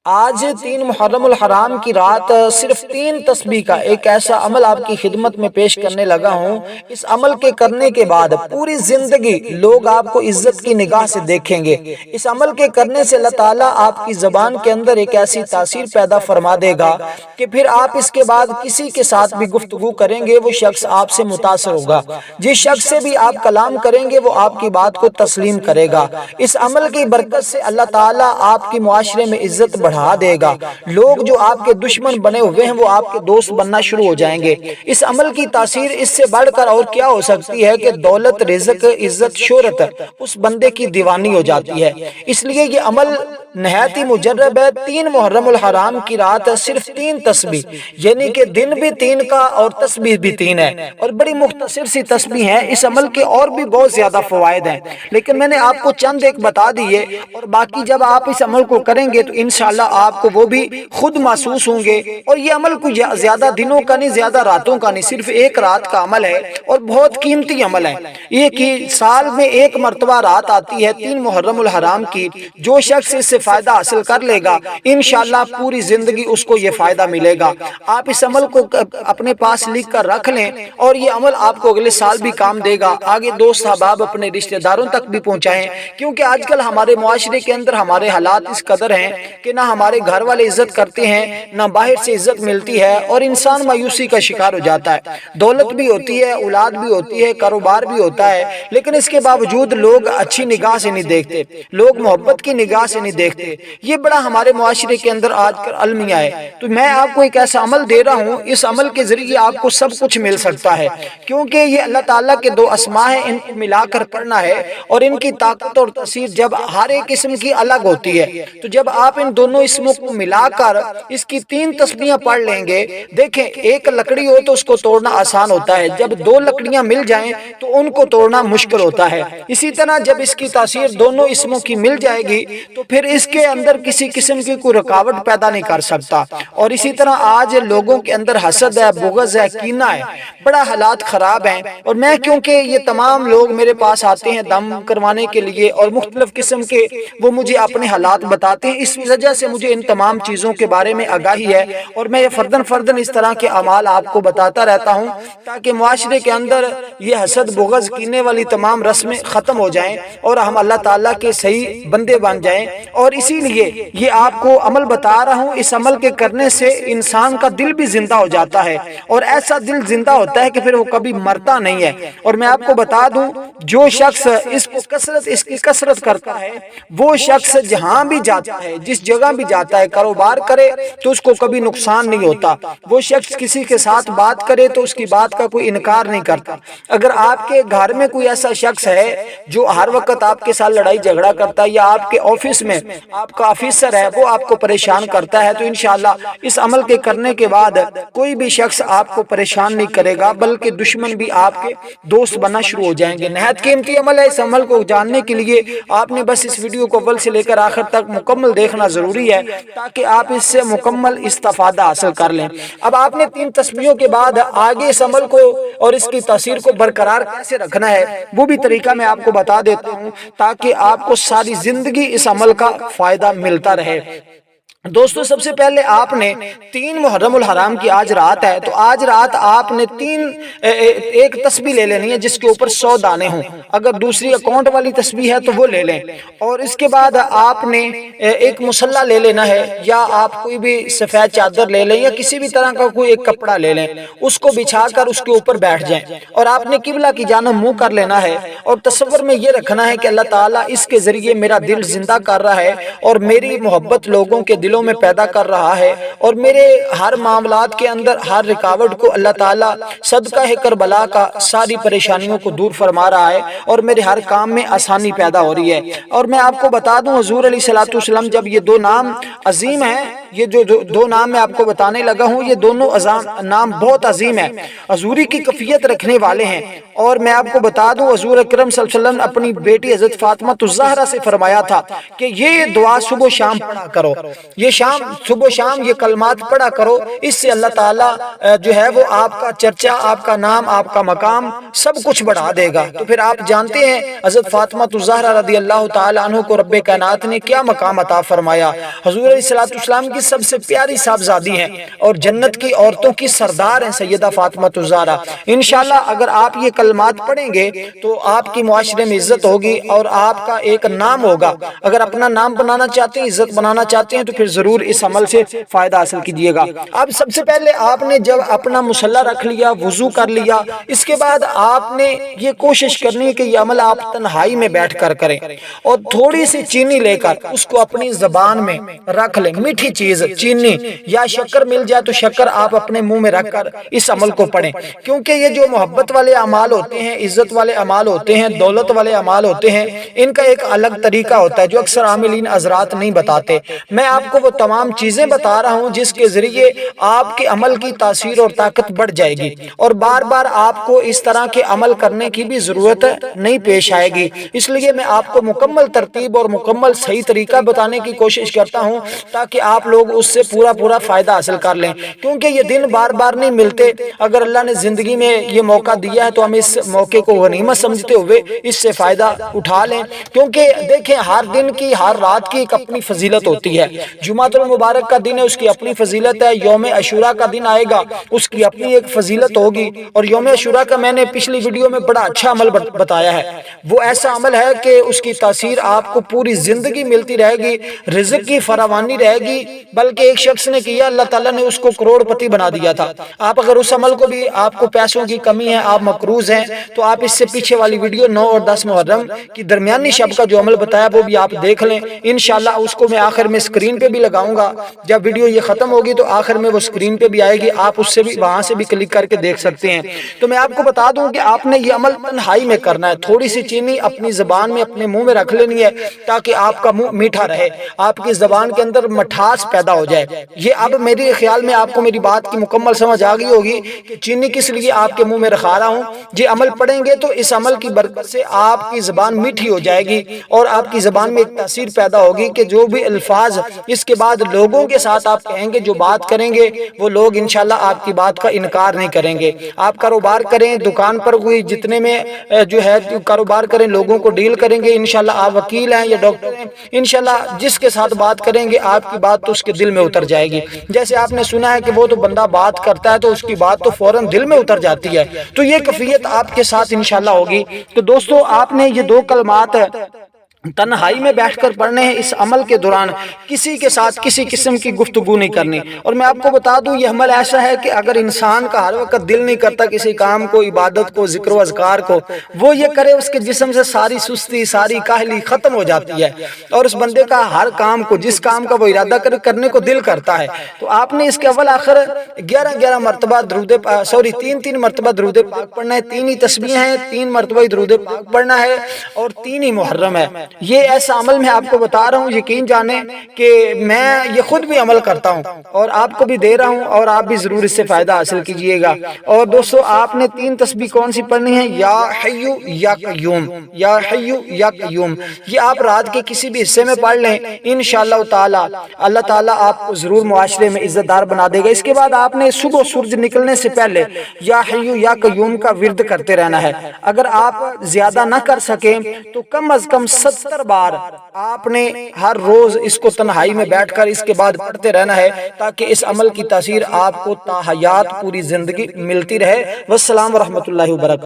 آج 3 محرم الحرام کی رات صرف 3 تسبیح کا ایک ایسا عمل آپ کی خدمت میں پیش کرنے لگا ہوں۔ اس عمل کے کرنے کے بعد پوری زندگی لوگ آپ کو عزت کی نگاہ سے دیکھیں گے۔ اس عمل کے کرنے سے اللہ تعالیٰ آپ کی زبان کے اندر ایک ایسی تاثیر پیدا فرما دے گا کہ پھر آپ اس کے بعد کسی کے ساتھ بھی گفتگو کریں گے وہ شخص آپ سے متاثر ہوگا۔ جس شخص سے بھی آپ کلام کریں گے وہ آپ کی بات کو تسلیم کرے گا۔ اس عمل کی برکت سے اللہ تعالیٰ آپ کی معاشرے میں عزت بڑھا دے گا۔ لوگ جو آپ کے دشمن بنے ہوئے ہیں وہ آپ کے دوست بننا شروع ہو جائیں گے۔ اس عمل کی تاثیر اس سے بڑھ کر اور کیا ہو سکتی ہے کہ دولت، رزق، عزت، شہرت اس بندے کی دیوانی ہو جاتی ہے۔ اس لیے یہ عمل نہایت ہی مجرب ہے۔ 3 محرم الحرام کی رات صرف 3 تسبیح، یعنی کہ دن بھی 3 کا اور تسبیح بھی 3 ہے، اور بڑی مختصر سی تسبیح ہیں۔ اس عمل کے اور بھی بہت زیادہ فوائد ہیں، لیکن میں نے آپ کو چند ایک بتا دیے، اور باقی جب آپ اس عمل کو کریں گے تو انشاءاللہ آپ کو وہ بھی خود محسوس ہوں گے۔ اور یہ عمل کوئی زیادہ دنوں کا نہیں، زیادہ راتوں کا نہیں، صرف ایک رات کا عمل ہے اور بہت قیمتی عمل ہے۔ یہ کہ سال میں ایک مرتبہ رات آتی ہے 3 محرم الحرام کی، جو شخص اس سے فائدہ حاصل کر لے گا انشاءاللہ پوری زندگی اس کو یہ فائدہ ملے گا۔ آپ اس عمل کو اپنے پاس لکھ کر رکھ لیں، اور یہ عمل آپ کو اگلے سال بھی کام دے گا۔ آگے دوست احباب اپنے رشتہ داروں تک بھی پہنچائیں، کیونکہ آج کل ہمارے معاشرے کے اندر ہمارے حالات اس قدر ہیں کہ نہ ہمارے گھر والے عزت کرتے ہیں، نہ باہر سے عزت ملتی ہے، اور انسان مایوسی کا شکار ہو جاتا ہے۔ دولت بھی ہوتی ہے، اولاد بھی ہوتی ہے، کاروبار بھی ہوتا ہے، لیکن اس کے باوجود لوگ اچھی نگاہ سے نہیں دیکھتے، لوگ محبت کی نگاہ سے نہیں دیکھتے۔ یہ بڑا ہمارے معاشرے کے اندر آج کل المیہ ہے۔ تو میں آپ کو ایک ایسا عمل دے رہا ہوں، اس عمل کے ذریعے آپ کو سب کچھ مل سکتا ہے، کیونکہ یہ اللہ تعالیٰ کے 2 اسماء ہیں، ان کو ملا کر پڑھنا ہے، اور ان کی طاقت اور تاثیر جب ہر ایک اسم کی الگ ہوتی ہے، تو جب آپ ان دونوں اسموں کو ملا کر اس کی 3 تسبیحاں پڑھ لیں گے، دیکھیں ایک لکڑی ہو تو اس کو توڑنا آسان ہوتا ہے، جب 2 لکڑیاں مل جائیں تو ان کو توڑنا مشکل ہوتا ہے۔ اسی طرح جب اس کی تاثیر دونوں اسموں کی مل جائے گی تو پھر اس کے اندر کسی قسم کی کوئی رکاوٹ پیدا نہیں کر سکتا۔ اور اسی طرح آج لوگوں کے اندر حسد ہے، بغض ہے، کینہ ہے، بڑا حالات خراب ہیں، اور میں کیونکہ یہ تمام لوگ میرے پاس آتے ہیں دم کروانے کے لیے، اور مختلف قسم کے وہ مجھے اپنے حالات بتاتے ہیں، اس وجہ سے مجھے ان تمام چیزوں کے بارے میں آگاہی ہے، اور میں یہ فرداً اس طرح کے اعمال آپ کو بتاتا رہتا ہوں تاکہ معاشرے کے اندر یہ حسد، بغض، کینے والی تمام رسمیں ختم ہو جائیں اور ہم اللہ تعالیٰ کے صحیح بندے بن جائیں۔ اور اسی لیے یہ آپ کو عمل بتا رہا ہوں، اس عمل کے کرنے سے انسان کا دل بھی زندہ ہو جاتا ہے، اور ایسا دل زندہ ہوتا ہے کہ پھر وہ کبھی مرتا نہیں ہے۔ اور میں آپ کو بتا دوں، جو شخص اس کی کثرت کرتا ہے، وہ شخص جہاں بھی جاتا ہے، جس جگہ بھی جاتا ہے، کاروبار کرے تو اس کو کبھی نقصان نہیں ہوتا، وہ شخص کسی کے ساتھ بات کرے تو اس کی بات کا کوئی انکار نہیں کرتا۔ اگر آپ کے گھر میں کوئی ایسا شخص ہے جو ہر وقت آپ کے ساتھ لڑائی جھگڑا کرتا ہے، یا آپ کے آفس میں آپ کا آفیسر ہے وہ آپ کو پریشان کرتا ہے، تو انشاءاللہ اس عمل کے کرنے کے بعد کوئی بھی شخص آپ کو پریشان نہیں کرے گا، بلکہ دشمن بھی آپ کے دوست بننا شروع ہو جائیں گے۔ نہایت قیمتی عمل ہے۔ اس عمل کو جاننے کے لیے آپ نے بس اس ویڈیو کو اول سے لے کر آخر تک مکمل دیکھنا ضروری ہے، تاکہ آپ اس سے مکمل استفادہ حاصل کر لیں۔ اب آپ نے 3 تسبیحوں کے بعد آگے اس عمل کو اور اس کی تاثیر کو برقرار کیسے رکھنا ہے وہ بھی طریقہ میں آپ کو بتا دیتا ہوں، تاکہ آپ کو ساری زندگی اس عمل کا فائدہ ملتا رہے۔ دوستو، سب سے پہلے آپ نے 3 محرم الحرام کی آج رات ہے، تو آج رات آپ نے ایک تسبیح لے لینی ہے جس کے اوپر 100 دانے ہوں۔ اگر دوسری اکاؤنٹ والی تسبیح ہے تو وہ لے لیں، اور اس کے بعد آپ نے ایک مصلی لے لینا ہے، یا آپ کوئی بھی سفید چادر لے لیں، یا کسی بھی طرح کا کوئی ایک کپڑا لے لیں، اس کو بچھا کر اس کے اوپر بیٹھ جائیں، اور آپ نے قبلہ کی جانب منہ کر لینا ہے، اور تصور میں یہ رکھنا ہے کہ اللہ تعالیٰ اس کے ذریعے میرا دل زندہ کر رہا ہے، اور میری محبت لوگوں کے دلوں میں پیدا کر رہا ہے، اور میرے ہر معاملات کے اندر ہر رکاوٹ کو اللہ تعالیٰ صدقہ کربلا کا ساری پریشانیوں کو دور فرما رہا ہے، اور میرے ہر کام میں آسانی پیدا ہو رہی ہے۔ اور میں آپ کو بتا دوں، حضور علیہ الصلوۃ والسلام جب یہ 2 نام عظیم ہیں، یہ جو دو نام میں آپ کو بتانے لگا ہوں، یہ دونوں نام بہت عظیم ہیں، حضوری کی کفیت رکھنے والے ہیں۔ اور میں آپ کو بتا دوں، حضور اکرم صلی اللہ علیہ وسلم نے اپنی بیٹی حضرت فاطمہ الزہرا سے فرمایا تھا کہ یہ دعا صبح و شام پڑھا کرو، یہ صبح و شام یہ کلمات پڑھا کرو، اس سے اللہ تعالیٰ جو ہے وہ آپ کا چرچا، آپ کا نام، آپ کا مقام سب کچھ بڑھا دے گا۔ تو پھر آپ جانتے ہیں حضرت فاطمہ الزہرا رضی اللہ تعالیٰ عنہ کو رب کائنات نے کیا مقام عطا فرمایا۔ حضور علیہ السلام کی سب سے پیاری صاحبزادی ہیں اور جنت کی عورتوں کی سردار ہیں سیدہ فاطمہ الزہرا۔ انشاءاللہ اگر آپ یہ کلمات پڑھیں گے تو آپ کی معاشرے میں عزت ہوگی اور آپ کا ایک نام ہوگا۔ اگر اپنا نام بنانا چاہتے ہیں، عزت بنانا چاہتے ہیں، تو پھر ضرور اس عمل سے فائدہ حاصل کیجئے گا۔ اب سب سے پہلے آپ نے جب اپنا مصلی رکھ لیا، وضو کر لیا، اس کے بعد آپ نے یہ کوشش کرنی ہے کہ یہ عمل آپ تنہائی میں بیٹھ کر کریں اور تھوڑی سی چینی لے کر اس کو اپنی زبان میں رکھ لیں، میٹھی چیز چینی یا شکر مل جائے تو شکر آپ اپنے منہ میں رکھ کر اس عمل کو پڑھیں، کیونکہ یہ جو محبت والے اعمال ہوتے ہیں، عزت والے اعمال ہوتے ہیں، دولت والے اعمال ہوتے ہیں، ان کا ایک الگ طریقہ ہوتا ہے جو اکثر عاملین حضرات نہیں بتاتے۔ میں آپ کو وہ تمام چیزیں بتا رہا ہوں جس کے ذریعے آپ کے عمل کی تاثیر اور طاقت بڑھ جائے گی اور بار بار آپ کو اس طرح کے عمل کرنے کی بھی ضرورت نہیں پیش آئے گی۔ اس لیے میں آپ کو مکمل ترتیب اور مکمل صحیح طریقہ بتانے کی کوشش کرتا ہوں تاکہ آپ لوگ اس سے پورا فائدہ حاصل کر لیں، کیونکہ یہ دن بار بار نہیں ملتے۔ اگر اللہ نے زندگی میں یہ موقع دیا ہے تو ہم اس موقع کو غنیمت سمجھتے ہوئے اس سے فائدہ اٹھا لیں، کیونکہ دیکھیں ہر دن کی، ہر رات کی ایک اپنی فضیلت ہوتی ہے۔ جمعۃ المبارک کا دن ہے، اس کی اپنی فضیلت ہے۔ یوم عاشوراء کا دن آئے گا، اس کی اپنی ایک فضیلت ہوگی۔ اور یوم عاشوراء کا میں نے پچھلی ویڈیو میں بڑا اچھا عمل بتایا ہے، وہ ایسا عمل ہے کہ اس کی تاثیر آپ کو پوری زندگی ملتی رہے گی، رزق کی فراوانی رہے گی، بلکہ ایک شخص نے کیا، اللہ تعالیٰ نے اس کو کروڑ پتی بنا دیا تھا۔ آپ اگر اس عمل کو بھی، آپ کو پیسوں کی کمی ہے، آپ مقروض ہیں، تو آپ اس سے پیچھے والی ویڈیو 9 اور 10 محرم کی درمیانی شب کا جو عمل بتایا وہ بھی آپ دیکھ لیں۔ انشاءاللہ اس کو میں آخر میں اسکرین پہ بھی لگاؤں گا، جب ویڈیو یہ ختم ہوگی تو آخر میں وہ اسکرین پہ بھی آئے گی، آپ اس سے بھی وہاں سے بھی کلک کر کے دیکھ سکتے ہیں۔ تو میں آپ کو بتا دوں کہ آپ نے یہ عمل تنہائی میں کرنا ہے، تھوڑی سی چینی اپنی زبان میں، اپنے منہ میں رکھ لینی ہے تاکہ آپ کا منہ میٹھا رہے، آپ کی زبان کے اندر مٹھاس پیدا ہو جائے۔ یہ اب میرے خیال میں آپ کو میری بات کی مکمل سمجھ آ گئی ہوگی کہ چینی کس لیے آپ کے منہ میں رکھا رہا ہوں۔ یہ عمل پڑھیں گے تو اس عمل کی برکت سے آپ کی زبان میٹھی ہو جائے گی اور آپ کی زبان میں ایک تاثیر پیدا ہوگی کہ جو بھی الفاظ اس کے بعد لوگوں کے ساتھ آپ کہیں گے، جو بات کریں گے، وہ لوگ انشاءاللہ آپ کی بات کا انکار نہیں کریں گے۔ آپ کاروبار کریں، دکان پر کوئی جتنے میں جو ہے کاروبار کریں، لوگوں کو ڈیل کریں گے، انشاءاللہ آپ وکیل ہیں یا ڈاکٹر ہیں، انشاءاللہ جس کے ساتھ بات کریں گے آپ کی بات تو اس کے دل میں اتر جائے گی۔ جیسے آپ نے سنا ہے کہ وہ تو بندہ بات کرتا ہے تو اس کی بات تو فوراً دل میں اتر جاتی ہے، تو یہ کیفیت آپ کے ساتھ انشاءاللہ ہوگی۔ تو دوستو آپ نے یہ دو کلمات تنہائی میں بیٹھ کر پڑھنے ہیں۔ اس عمل کے دوران کسی کے ساتھ کسی قسم کی گفتگو نہیں کرنی، اور میں آپ کو بتا دوں یہ عمل ایسا ہے کہ اگر انسان کا ہر وقت دل نہیں کرتا کسی کام کو، عبادت کو، ذکر و اذکار کو، وہ یہ کرے، اس کے جسم سے ساری سستی، ساری کاہلی ختم ہو جاتی ہے اور اس بندے کا ہر کام کو، جس کام کا وہ ارادہ کرنے کو دل کرتا ہے۔ تو آپ نے اس کے اول آخر 11 مرتبہ تین مرتبہ درود پاک پڑھنا ہے، 3 ہی تسبیح ہیں، 3 مرتبہ درود پاک پڑھنا ہے اور 3 ہی محرم ہے۔ یہ ایسا عمل میں آپ کو بتا رہا ہوں، یقین جانیں کہ میں یہ خود بھی عمل کرتا ہوں اور آپ کو بھی دے رہا ہوں، اور آپ بھی ضرور اس سے فائدہ حاصل کیجئے گا۔ اور دوستو آپ نے 3 تسبیح کون سی پڑھنی ہے؟ یا حی یا قیوم، یا حی یا قیوم، یہ آپ رات کے کسی بھی حصے میں پڑھ لیں، انشاءاللہ تعالی اللہ تعالیٰ آپ کو ضرور معاشرے میں عزت دار بنا دے گا۔ اس کے بعد آپ نے صبح سورج نکلنے سے پہلے یا حی یا قیوم کا ورد کرتے رہنا ہے۔ اگر آپ زیادہ نہ کر سکیں تو کم از کم 70 بار آپ نے ہر روز اس کو تنہائی میں بیٹھ کر اس کے بعد پڑھتے رہنا ہے تاکہ اس عمل کی تاثیر آپ کو تا حیات پوری زندگی ملتی رہے۔ والسلام ورحمۃ اللہ وبرکاتہ۔